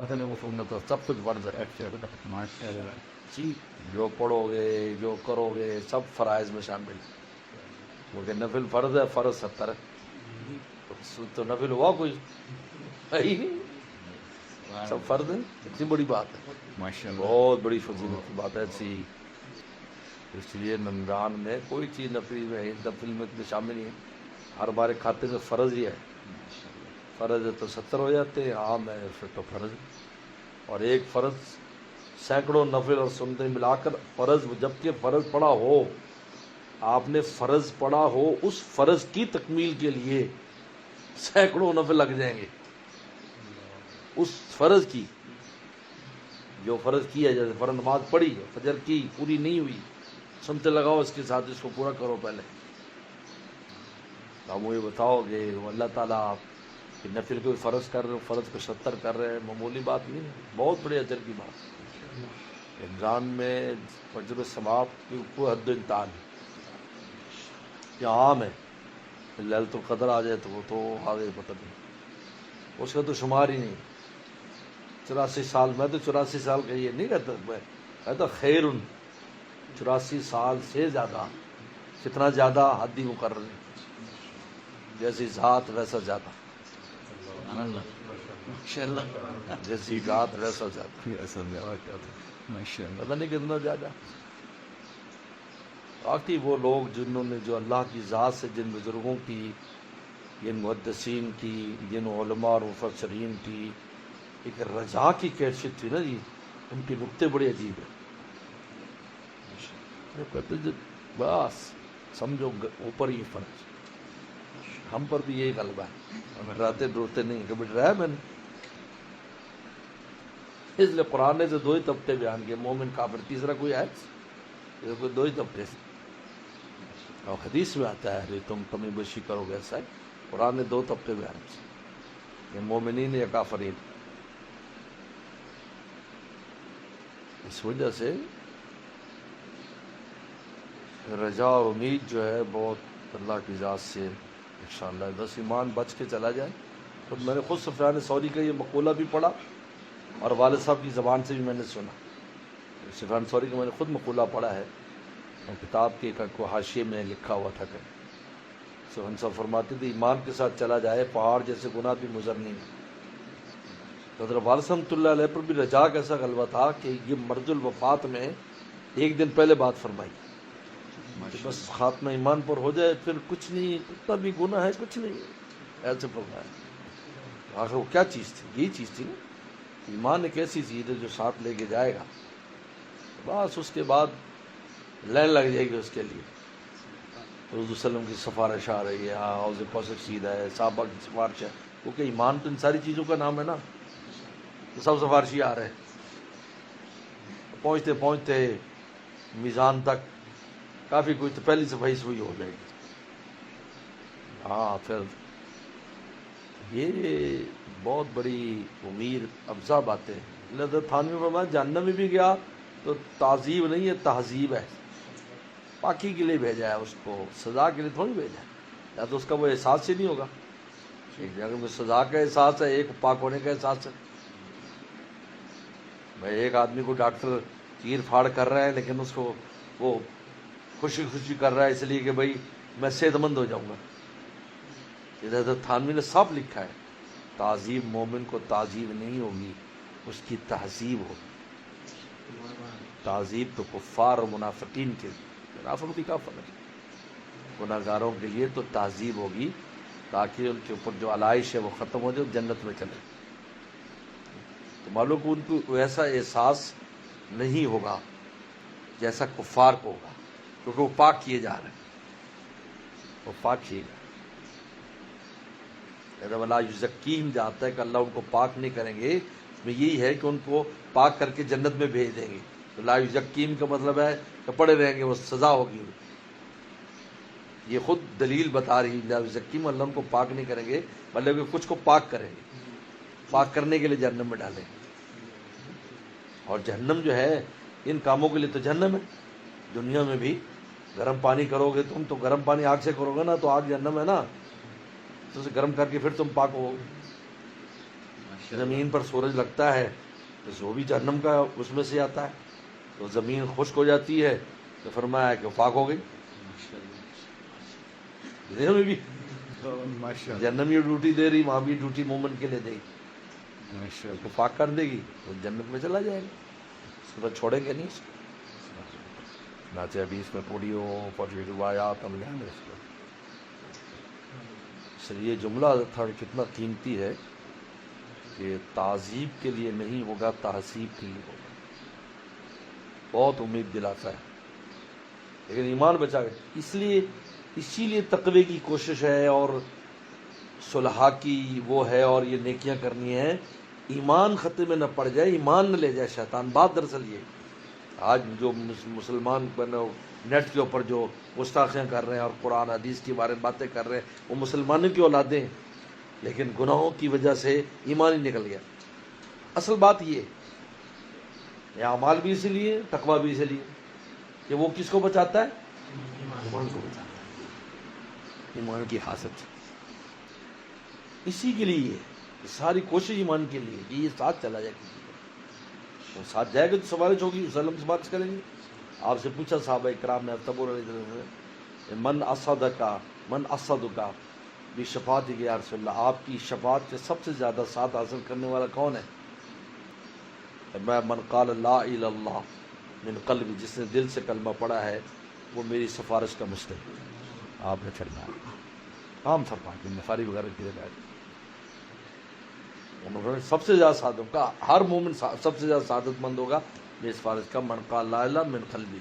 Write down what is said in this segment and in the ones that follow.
مثلا وہ تو سب کچھ فرض ہے. ماشاء اللہ. جی جو پڑھو گے جو کرو گے سب فرائض میں شامل. کیونکہ نفل فرض ہے، فرض 70 ہے، تو نفل ہوا کوئی ہے ہی نہیں. سب فرض ہے. اتنی بڑی بات ہے، ماشاء اللہ. بہت بڑی فضیلت کی بات ہے ایسی. اس لیے رمضان میں کوئی چیز نفل میں شامل نہیں ہے. ہر بار کھاتے میں فرض ہی ہے. فرض ہے تو 70 ہو جاتے ہیں، عام ہے پھر تو فرض ہے. اور ایک فرض سینکڑوں نفل اور سنتیں ملا کر فرض، جبکہ فرض پڑا ہو، آپ نے فرض پڑا ہو، اس فرض کی تکمیل کے لیے سینکڑوں نفل لگ جائیں گے. اس فرض کی جو فرض کی ہے، جیسے فرض نماز پڑھی فجر کی پوری نہیں ہوئی، سنتے لگاؤ اس کے ساتھ، اس کو پورا کرو پہلے. آپ مجھے بتاؤ گے اللہ تعالیٰ آپ کہ نفل کوئی فرض کر رہے ہو، فرض کو 70 کر رہے ہیں، معمولی بات نہیں ہے، بہت بڑے اجر کی بات. رمضان میں فجر ثواب کی کوئی حد و امتحان ہے. یہ عام ہے، للیلۃ القدر آ جائے تو وہ تو آگے پتہ نہیں، اس کا تو شمار ہی نہیں. 84 سال، میں تو 84 سال کا یہ نہیں کہتا، میں کہتا خیر 84 سال سے زیادہ. کتنا زیادہ حد ہی مقرر ہے، جیسی ذات ویسا زیادہ، ماشاء اللہ. جیسی ذات ویسا زیادہ. ماشاء اللہ. پتہ نہیں کتنا زیادہ. باقی وہ لوگ جنہوں نے جو اللہ کی ذات سے، جن بزرگوں کی، جن محدثین کی، جن علماء اور مفسرین کی ایک رجا کی کیفیت تھی نا جی، ان کے نقطے بڑے عجیب ہیں. کہتے ہیں بس سمجھو اوپر ہی فرض. ہم پر بھی یہی غلبہ ہے، ہمیں ڈراتے ڈرتے نہیں. کبھی ڈرایا میں نے؟ اس لیے قرآن نے تو 2 ہی طبقے بیان کیے، مومن کافر، تیسرا کوئی ہے؟ کوئی 2 ہی طبقے سے. اور حدیث میں آتا ہے تم کمی بیشی کرو گے ایسا ہے. قرآن نے 2 طبقے بیان کیے، مومنین یا کافرین. اس وجہ سے رجا اور امید جو ہے بہت اللہ کی ذات سے انشاءاللہ. بس ایمان بچ کے چلا جائے. تو میں نے خود سفیان ثوری کا یہ مقولہ بھی پڑھا اور والد صاحب کی زبان سے بھی میں نے سنا. سفیان ثوری کا میں نے خود مقولہ پڑھا ہے، کتاب کے حاشیے میں لکھا ہوا تھا کہ سفیان صاحب فرماتے تھے ایمان کے ساتھ چلا جائے پہاڑ جیسے گناہ بھی مضر نہیں. تو حضرت والد رحمۃ اللہ علیہ پر بھی رجا کا ایسا غلبہ تھا کہ یہ مرض الوفات میں 1 دن پہلے بات فرمائی کہ بس خاتمہ ایمان پر ہو جائے، پھر کچھ نہیں، کتنا بھی گناہ ہے کچھ نہیں، ایسے فرمایا. آخر وہ کیا چیز تھی؟ یہی چیز تھی نا، ایمان ایک ایسی چیز ہے جو ساتھ لے کے جائے گا، بس اس کے بعد لین لگ جائے گی اس کے لیے. حضور صلی اللہ علیہ وسلم کی سفارش آ رہی ہے، ہاں حوض کوثر سیدھا ہے، صحابہ کی سفارش ہے، کیونکہ ایمان تو ان ساری چیزوں کا نام ہے نا، تو سب سفارشی آ رہے ہیں. پہنچتے پہنچتے میزان تک کافی کچھ تو پہلی صفائی سوئی ہو جائے گی. ہاں پھر یہ بہت بڑی امید افزا باتیں. حضرت تھانوی فرمایا جہنم میں بھی گیا تو تعذیب نہیں ہے، تہذیب ہے. پاکی کے لیے بھیجا ہے، اس کو سزا کے لیے تھوڑی بھیجا ہے. یا تو اس کا وہ احساس ہی نہیں ہوگا. اگر وہ سزا کا احساس ہے، ایک پاک ہونے کا احساس ہے. بھائی ایک آدمی کو ڈاکٹر چیر پھاڑ کر رہا ہے، لیکن اس کو وہ خوشی خوشی کر رہا ہے اس لیے کہ بھائی میں صحت مند ہو جاؤں گا. حضرت تھانوی نے صاف لکھا ہے تعذیب مومن کو تعذیب نہیں ہوگی، اس کی تہذیب ہوگی. تعذیب تو کفار اور منافقین کے، منافق بھی کا فرق ہے، گناہ گاروں کے لیے تو تعذیب ہوگی تاکہ ان کے اوپر جو علائش ہے وہ ختم ہو جائے، جنت میں چلے. تو معلوم کو ان کو ویسا احساس نہیں ہوگا جیسا کفار کو ہوگا، کیونکہ وہ پاک کیے جا رہے ہیں، وہ پاک کیے جا رہے ہیں. ولا یزکیہم جاتا ہے کہ اللہ ان کو پاک نہیں کریں گے، اس میں یہی ہے کہ ان کو پاک کر کے جنت میں بھیج دیں گے. تو لا یزکیہم کا مطلب ہے کہ پڑے رہیں گے، وہ سزا ہوگی. یہ خود دلیل بتا رہی لا یزکیہم، اللہ ان کو پاک نہیں کریں گے بلکہ کچھ کو پاک کریں گے، پاک کرنے کے لیے جہنم میں ڈالیں گے. اور جہنم جو ہے ان کاموں کے لیے تو جہنم ہے. دنیا میں بھی گرم پانی کرو گے تم تو گرم پانی آگ سے کرو گے نا، تو آگ جہنم ہے نا، تو اسے گرم کر کے پھر تم پاک ہو گے. زمین پر سورج لگتا ہے تو وہ بھی جہنم کا اس میں سے آتا ہے، تو زمین خشک ہو جاتی ہے تو فرمایا کہ پاک ہو گئی. دنیا میں بھی ماشاء اللہ جہنم یہ ڈیوٹی دے رہی، وہاں بھی ڈیوٹی مومن کے لیے دے گی، ماشاء اس اللہ کو پاک کر دے گی تو جنت میں چلا جائے گا، اس کو چھوڑیں گے نہیں. ناچے حدیث میں پوری ہو پڑھی روایات ہم جانے اس کو. سر یہ جملہ تھا کتنا قیمتی ہے کہ تعذیب کے لیے نہیں ہوگا، تہذیب کے لیے ہوگا. بہت امید دلاتا ہے، لیکن ایمان بچا گئے. اسی لیے تقوی کی کوشش ہے اور صلحہ کی وہ ہے، اور یہ نیکیاں کرنی ہے. ایمان خطے میں نہ پڑ جائے، ایمان نہ لے جائے شیطان. بات دراصل یہ آج جو مسلمان نیٹ کے اوپر جو گستاخیاں کر رہے ہیں اور قرآن حدیث کے بارے میں باتیں کر رہے ہیں، وہ مسلمانوں کی اولادیں ہیں، لیکن گناہوں کی وجہ سے ایمان ہی نکل گیا. اصل بات یہ ہے، اعمال بھی اسی لیے، تقویٰ بھی اسی لیے کہ وہ کس کو بچاتا ہے؟ ایمان کو بچاتا ہے، ایمان کی حاصل. اسی کے لیے یہ ساری کوشش ایمان کے لیے کہ یہ ساتھ چلا جائے. کسی کو وہ ساتھ جائے گا تو سوارش ہوگی، وسلم سے بات کریں گے. آپ سے پوچھا صحابہ کرام نے تبور علیہ وسلم، من اصدقا بشفاعت یا رسول اللہ، آپ کی شفاعت سے سب سے زیادہ ساتھ حاصل کرنے والا کون ہے؟ میں من قال لا الہ الا اللہ من قلب، جس نے دل سے کلمہ پڑھا ہے وہ میری سفارش کا مستحق. آپ نے فرمایا عام فرمایا نفاری وغیرہ کی روایت، سب سے زیادہ سعادت کا ہر مومن سب سے زیادہ سعادت مند ہوگا میری سفارش کا من قال لا الہ من قلبی،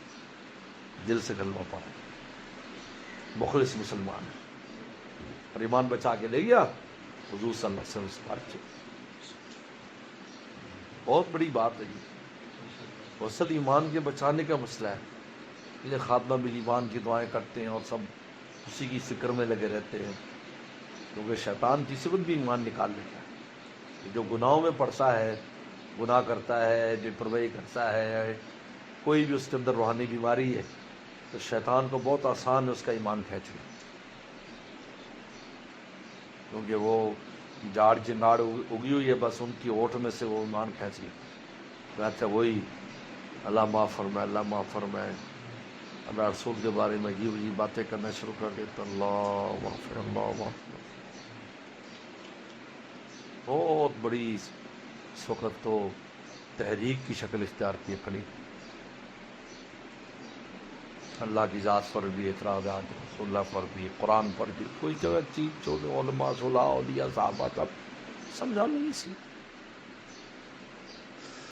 دل سے کلمہ پڑھا، مخلص مسلمان ہے اور ایمان بچا کے لے گیا حضور صلی اللہ علیہ وسلم سفارش. بہت بڑی بات ہے یہ، اصل ایمان کے بچانے کا مسئلہ ہے. یہ خاتمہ بھی ایمان کی دعائیں کرتے ہیں اور سب اسی کی فکر میں لگے رہتے ہیں، کیونکہ شیطان کی صفت بھی ایمان نکال لیتا ہے. جو گناہوں میں پڑتا ہے، گناہ کرتا ہے، بے پرواہی کرتا ہے، کوئی بھی اس کے اندر روحانی بیماری ہے، تو شیطان کو بہت آسان ہے اس کا ایمان کھینچنا، کیونکہ وہ جاڑ جناڑ اگی ہوئی ہے، بس ان کی اوٹ میں سے وہ ایمان کھینچ لے. اچھا وہی اللہ معاف فرمائے، اللہ معاف فرمائے، اللہ رسول کے بارے میں عجیب عجیب باتیں کرنا شروع کر دیتا. اللہ معاف، اللہ معاف. بہت بڑی اس وقت تو تحریک کی شکل اختیار کی کھڑی. اللہ کی ذات پر بھی اعتراضات، رسول اللہ پر بھی، قرآن پر بھی، کوئی جگہ چیز جو علماء صلاح اولیاء صحابہ سب سمجھا نہیں سی.